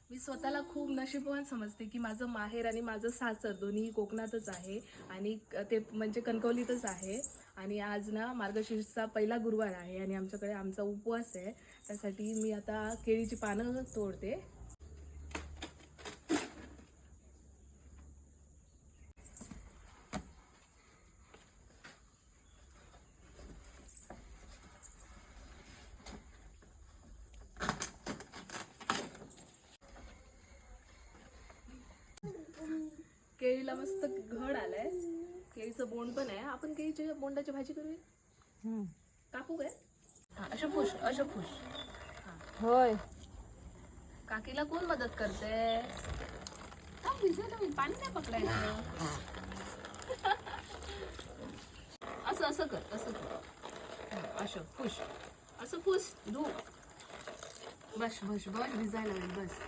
मी स्वतःला खूप नशीबवान समजते की माझं माहेर आणि माझं सासर दोन्ही कोकणातच आहे आणि ते म्हणजे कणकवलीतच आहे. आणि आज ना मार्गशीर्षचा पहिला गुरुवार आहे आणि आमच्याकडे आमचा उपवास आहे. त्यासाठी मी आता केळीची पानं तोडते. केळीला मस्त घड आलाय. केळीचं बोंड पण आहे. आपण केळीच्या बोंडाची भाजी करूया. कापू काय? असं पुश असं पुश. होय. काकीला कोण मदत करते? भिजवायला मी पाणी नाही पकडायचं. असं असं कर असं कर. असं पुश असं पुश धू. बस बस बस भिजायला बस.